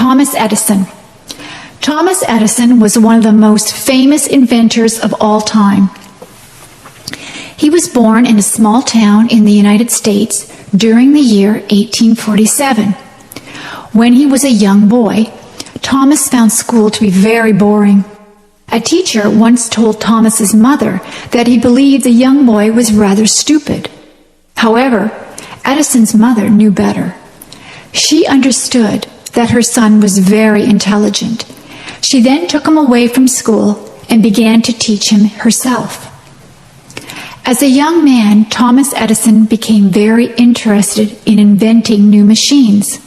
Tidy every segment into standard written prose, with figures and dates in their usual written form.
Thomas Edison. Thomas Edison was one of the most famous inventors of all time. He was born in a small town in the United States during the year 1847. When he was a young boy, Thomas found school to be very boring. A teacher once told Thomas's mother that he believed the young boy was rather stupid. However, Edison's mother knew better. She understood that her son was very intelligent. She then took him away from school and began to teach him herself. As a young man, Thomas Edison became very interested in inventing new machines.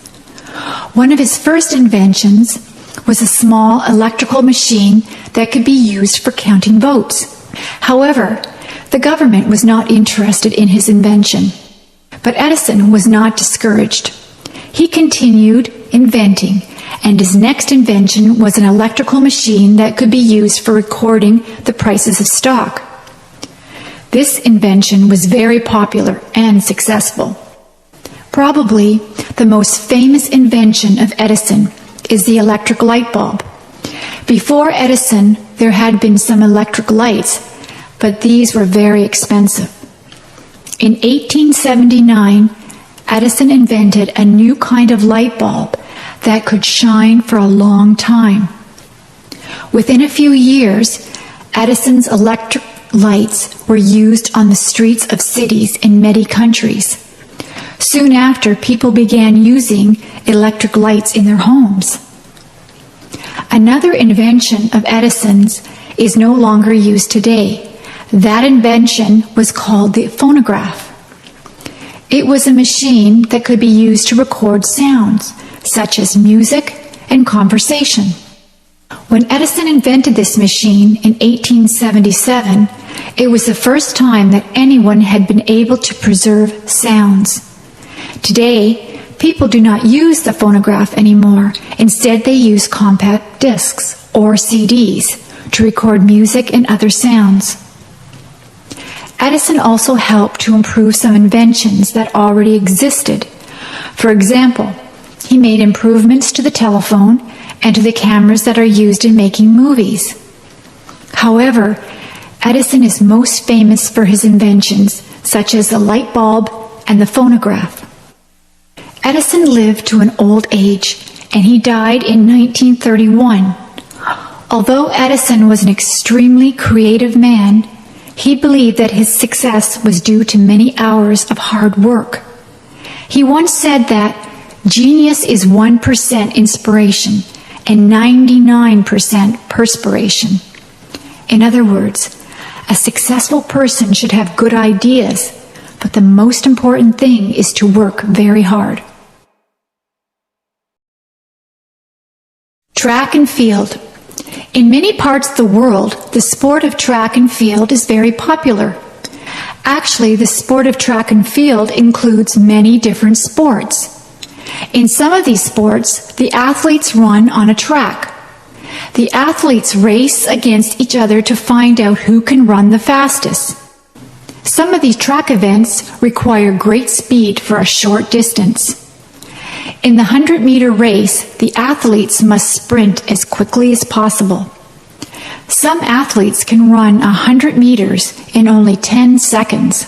One of his first inventions was a small electrical machine that could be used for counting votes. However, the government was not interested in his invention. But Edison was not discouraged. He continued inventing, and his next invention was an electrical machine that could be used for recording the prices of stock. This invention was very popular and successful. Probably the most famous invention of Edison is the electric light bulb. Before Edison, there had been some electric lights, but these were very expensive. In 1879, Edison invented a new kind of light bulb that could shine for a long time. Within a few years, Edison's electric lights were used on the streets of cities in many countries. Soon after, people began using electric lights in their homes. Another invention of Edison's is no longer used today. That invention was called the phonograph. It was a machine that could be used to record sounds, such as music and conversation. When Edison invented this machine in 1877, it was the first time that anyone had been able to preserve sounds. Today, people do not use the phonograph anymore. Instead, they use compact discs or CDs to record music and other sounds. Edison also helped to improve some inventions that already existed. For example, he made improvements to the telephone and to the cameras that are used in making movies. However, Edison is most famous for his inventions, such as the light bulb and the phonograph. Edison lived to an old age, and he died in 1931. Although Edison was an extremely creative man, he believed that his success was due to many hours of hard work. He once said that genius is 1% inspiration and 99% perspiration. In other words, a successful person should have good ideas, but the most important thing is to work very hard. Track and field. In many parts of the world, the sport of track and field is very popular. Actually, the sport of track and field includes many different sports. In some of these sports, the athletes run on a track. The athletes race against each other to find out who can run the fastest. Some of these track events require great speed for a short distance. In the 100-meter race, the athletes must sprint as quickly as possible. Some athletes can run 100 meters in only 10 seconds.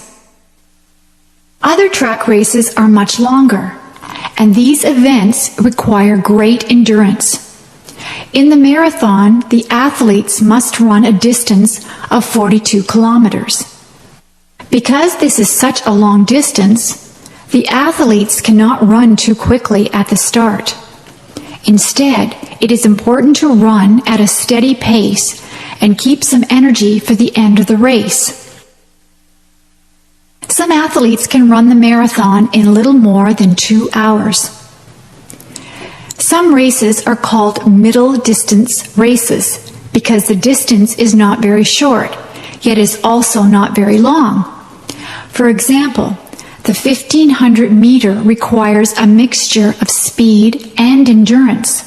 Other track races are much longer, and these events require great endurance. In the marathon, the athletes must run a distance of 42 kilometers. Because this is such a long distance, the athletes cannot run too quickly at the start. Instead, it is important to run at a steady pace and keep some energy for the end of the race. Some athletes can run the marathon in little more than 2 hours. Some races are called middle distance races because the distance is not very short, yet is also not very long. For example, the 1500 meter requires a mixture of speed and endurance.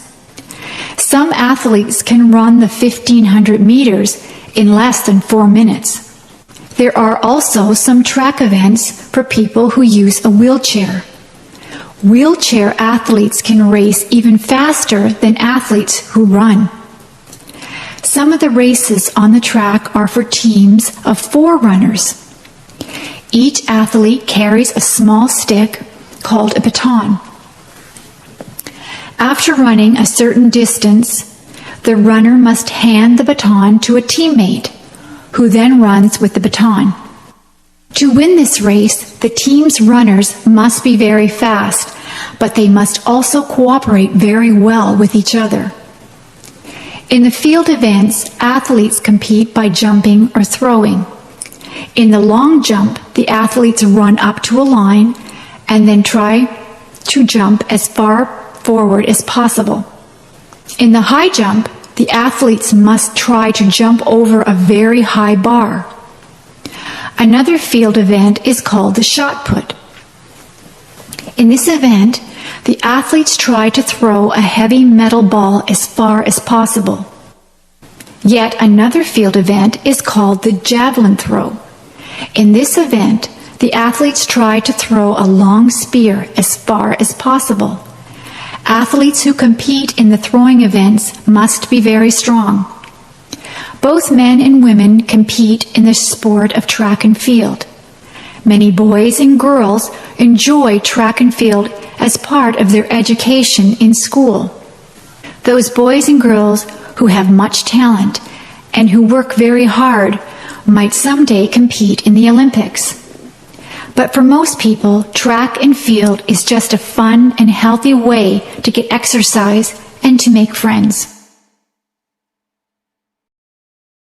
Some athletes can run the 1500 meters in less than 4 minutes. There are also some track events for people who use a wheelchair. Wheelchair athletes can race even faster than athletes who run. Some of the races on the track are for teams of 4 runners. Each athlete carries a small stick called a baton. After running a certain distance, the runner must hand the baton to a teammate, who then runs with the baton. To win this race, the team's runners must be very fast, but they must also cooperate very well with each other. In the field events, athletes compete by jumping or throwing. In the long jump, the athletes run up to a line and then try to jump as far forward as possible. In the high jump, the athletes must try to jump over a very high bar. Another field event is called the shot put. In this event, the athletes try to throw a heavy metal ball as far as possible. Yet another field event is called the javelin throw. In this event, the athletes try to throw a long spear as far as possible. Athletes who compete in the throwing events must be very strong. Both men and women compete in the sport of track and field. Many boys and girls enjoy track and field as part of their education in school. Those boys and girls who have much talent and who work very hard might someday compete in the Olympics. But for most people, track and field is just a fun and healthy way to get exercise and to make friends.